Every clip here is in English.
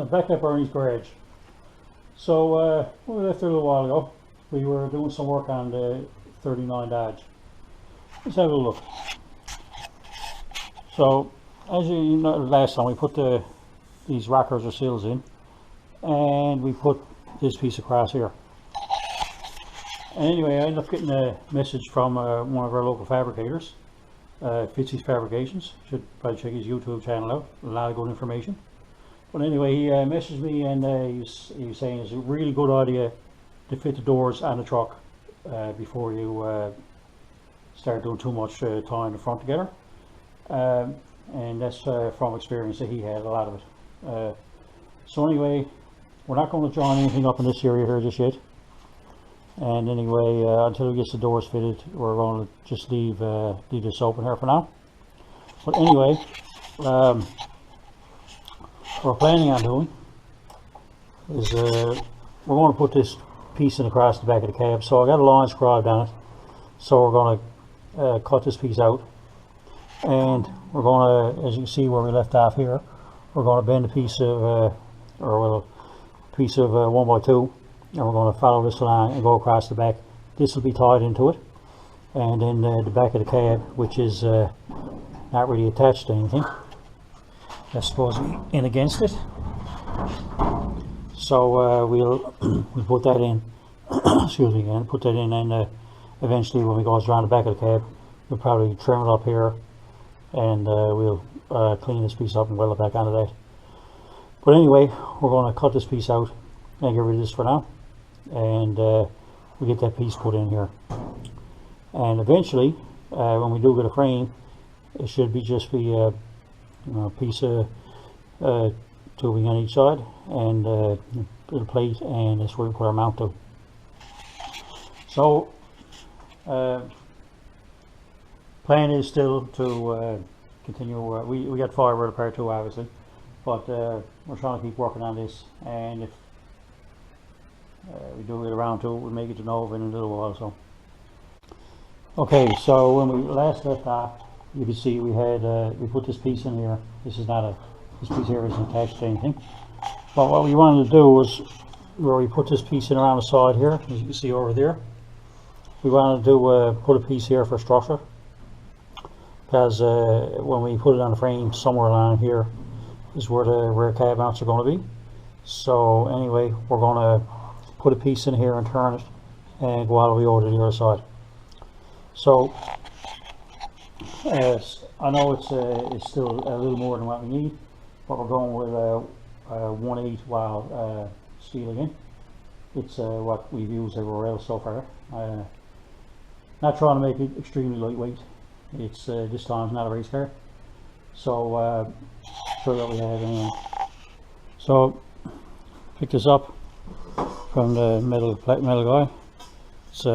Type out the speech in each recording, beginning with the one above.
back at Bernie's garage. So we left there a little while ago. We were doing some work on the 39 Dodge. Let's have a look. So as you know, last time we put these rockers or seals in, and we put this piece across here. And anyway, I ended up getting a message from one of our local fabricators, Fitzy's Fabrications. Should probably check his YouTube channel out. A lot of good information. But anyway, he messaged me, and he was saying it's a really good idea to fit the doors on the truck before you start doing too much tying the front together. And that's from experience that he had, a lot of it. So anyway, we're not going to join anything up in this area here just yet. And anyway, until he gets the doors fitted, we're going to just leave this open here for now. But anyway, what we're planning on doing is we're going to put this piece in across the back of the cab. So I got a line scribed on it. So we're going to cut this piece out, and we're going to, as you can see where we left off here, we're going to bend a piece of 1x2, and we're going to follow this along and go across the back. This will be tied into it, and then the back of the cab, which is not really attached to anything, that's supposed to be in against it. So we'll put that in excuse me, and put that in, and eventually when we go around the back of the cab, we'll probably trim it up here, and we'll clean this piece up and weld it back onto that. But anyway, we're going to cut this piece out and get rid of this for now, and we get that piece put in here. And eventually, when we do get a frame, it should be just be a piece of tubing on each side, and a plate, and that's where we put our mount to. So plan is still to continue. We got Firebird Part 2 obviously, but we're trying to keep working on this, and if we do get around to it, we'll make it to Nova in a little while. So okay, so when we last left off, you can see we had we put this piece in here. This piece here isn't attached to anything, but what we wanted to do was where we put this piece in around the side here, as you can see over there, we wanted to put a piece here for structure, because when we put it on the frame, somewhere along here is where the rear cab mounts are going to be. So anyway, we're going to put a piece in here and turn it and go all the way over to the other side. So I know it's still a little more than what we need, but we're going with a 1/8 wile steel again. It's what we've used everywhere else so far. Not trying to make it extremely lightweight. It's this time it's not a race car, so sure that we have anyway. So pick this up from the metal guy. It's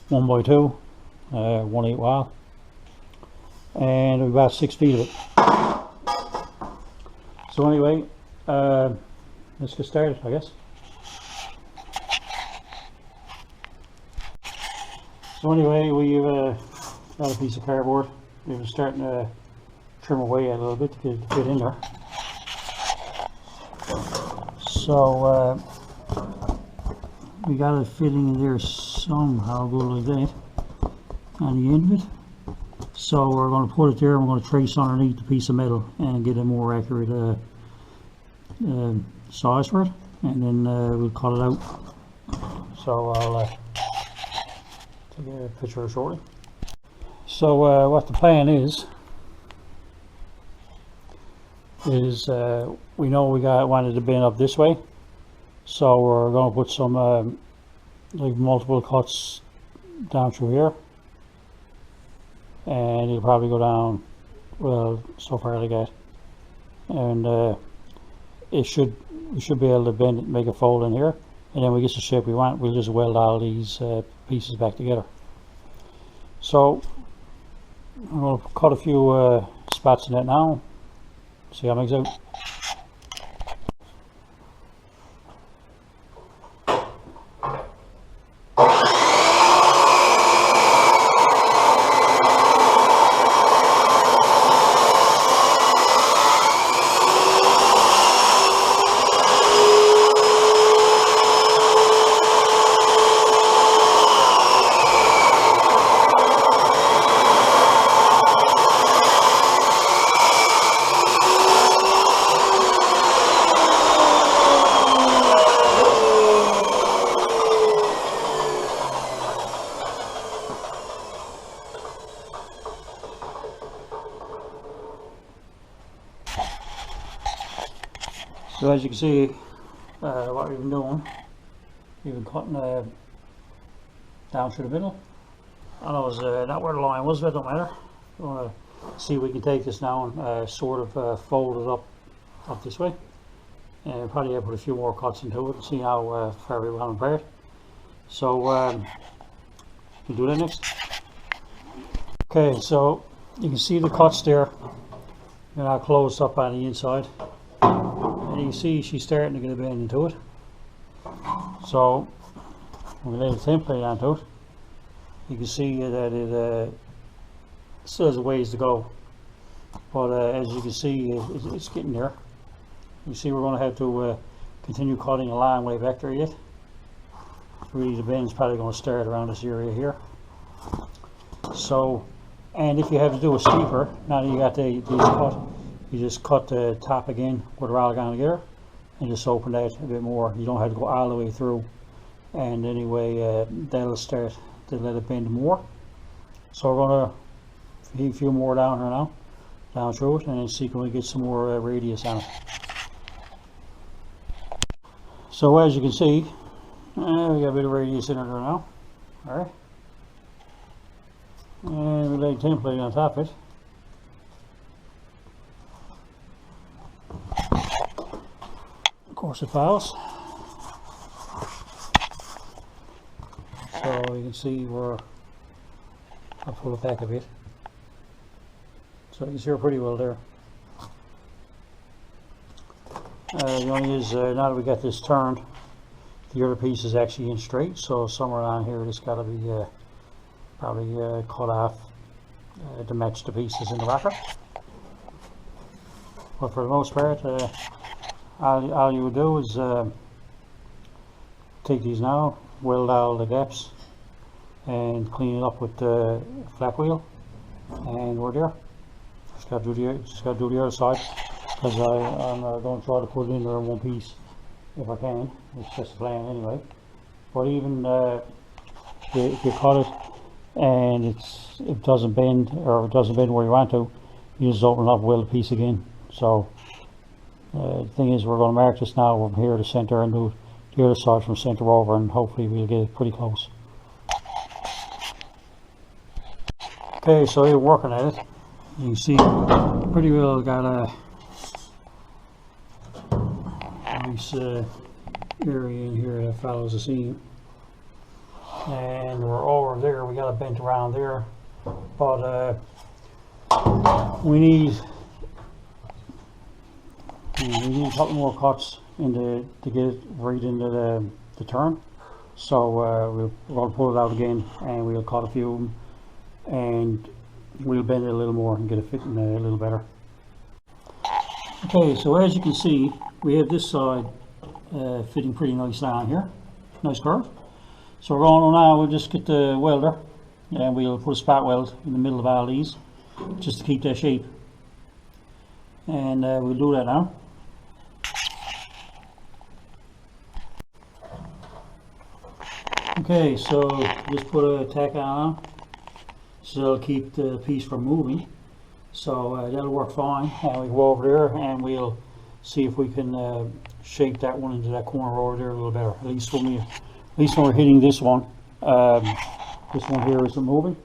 1x2, 1/8 wile, and we've got 6 feet of it. So anyway, let's get started, I guess. So anyway, we've got a piece of cardboard. We were starting to trim away a little bit to get it to fit in there. So we got it fitting in there somehow, go like that on the end of it. So we're going to put it there, and we're going to trace underneath the piece of metal and get a more accurate size for it, and then we'll cut it out. So I'll take a picture shortly. So what the plan is we know we wanted to bend up this way, so we're going to put some like multiple cuts down through here, and it'll probably go down, well, so far like that, and we should be able to bend it, make a fold in here, and then we get the shape we want. We'll just weld all these pieces back together. So I'm going to cut a few spots in that now, see how it makes out. So as you can see, what we've been doing, we've been cutting down through the middle. I know it's not where the line was, but it don't matter. We want to see if we can take this now and sort of fold it up this way. And probably have to put a few more cuts into it and see how far we want to prepare it. So we'll do that next. Okay, so you can see the cuts there. They're now closed up on the inside. And you can see she's starting to get a bend into it. So we'll lay the template onto it. You can see that it still has a ways to go. But as you can see, it's getting there. You see we're going to have to continue cutting a long way back there yet. Really the bend's probably going to start around this area here. So, and if you have to do a steeper, now that you got these cut, you just cut the top again where they're all going together and just open that a bit more. You don't have to go all the way through. And anyway, that'll start to let it bend more. So we're going to feed a few more down here now, down through it, and then see can we get some more radius on it. So as you can see, we got a bit of radius in it now. Alright. And we lay template on top of it. Of course it files. So you can see where I'll pull it back a bit. So you can see her pretty well there. The only is now that we got this turned, the other piece is actually in straight, so somewhere on here it's got to be probably cut off to match the pieces in the rocker. But for the most part, all you would do is take these now, weld all the gaps, and clean it up with the flat wheel, and we're there. Just got to do the other side. Because I'm going to try to put it in there in one piece if I can. It's just a plan anyway. But even if you cut it and it doesn't bend, or it doesn't bend where you want to, you just open it up, weld the piece again. So the thing is, we're going to mark this now from here to center and do the other side from center over, and hopefully we'll get it pretty close. Okay, so you're working at it. You can see pretty well got a nice area in here that follows the seam, and we're over there. We got it bent around there, but we need a couple more cuts to get it right into the turn. So we're going to pull it out again, and we'll cut a few of them, and we'll bend it a little more and get it fitting a little better. Okay, so as you can see, we have this side fitting pretty nice down here, nice curve. So we're going on now, we'll just get the welder and we'll put a spot weld in the middle of all these just to keep that shape. And we'll do that now. Okay, so just put a tack on so it'll keep the piece from moving. So that'll work fine. And we go over there and we'll see if we can shape that one into that corner over there a little better. At least when we're hitting this one here isn't moving.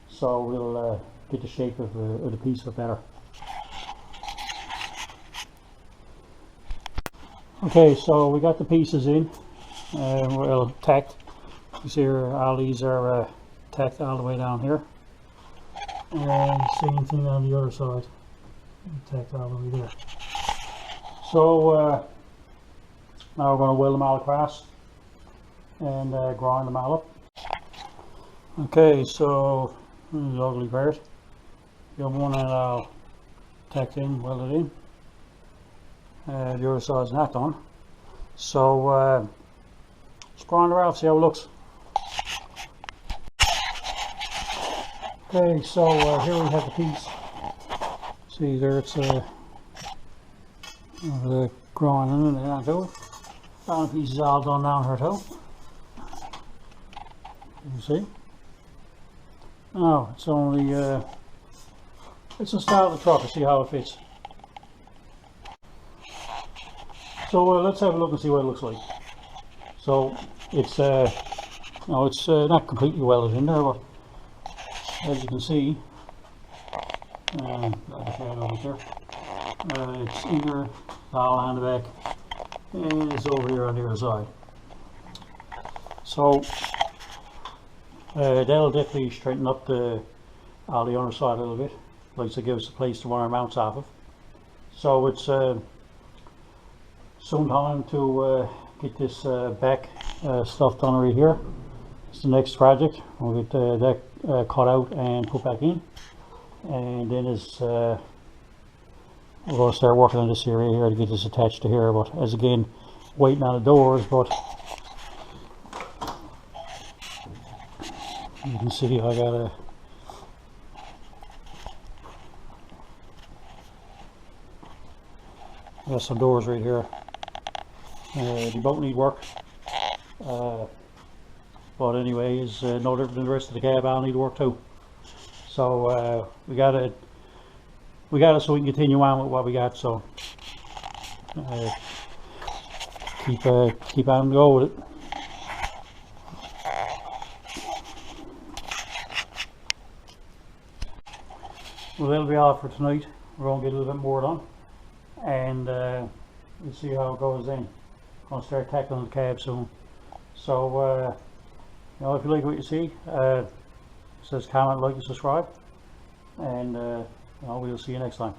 So we'll get the shape of the piece a bit better. Okay, so we got the pieces in, well tacked. You see here, all these are tacked all the way down here. And same thing on the other side, tacked all the way there. So now we're going to weld them all across and grind them all up. Okay, so this is the ugly part. The other one I'll tack in, weld it in. The other side's not done. So let's grind it off, see how it looks. Okay, so here we have the piece. See there, it's the grinding and onto it. The piece is all done down here too. You see? Oh, it's only let's install the truck and see how it fits. So let's have a look and see what it looks like. So it's no, it's not completely welded in there, but as you can see, it's in there all on the back, and it's over here on the other side. So that'll definitely straighten up all the underside a little bit, like to give us a place to run our mounts off of. So it's soon time to get this back stuff done right here. It's the next project. We'll get that cut out and put back in, and then we're going to start working on this area here to get this attached to here. But as again, waiting on the doors, but you can see I got some doors right here. They both need work, but anyways, no different than the rest of the cab. I'll need work too. So we got it so we can continue on with what we got. So keep on the go with it. Well, that'll be all for tonight. We're going to get a little bit more done, and we'll see how it goes then. Going to start tackling the cab soon. So you know, if you like what you see, it says comment, like, and subscribe, and you know, we'll see you next time.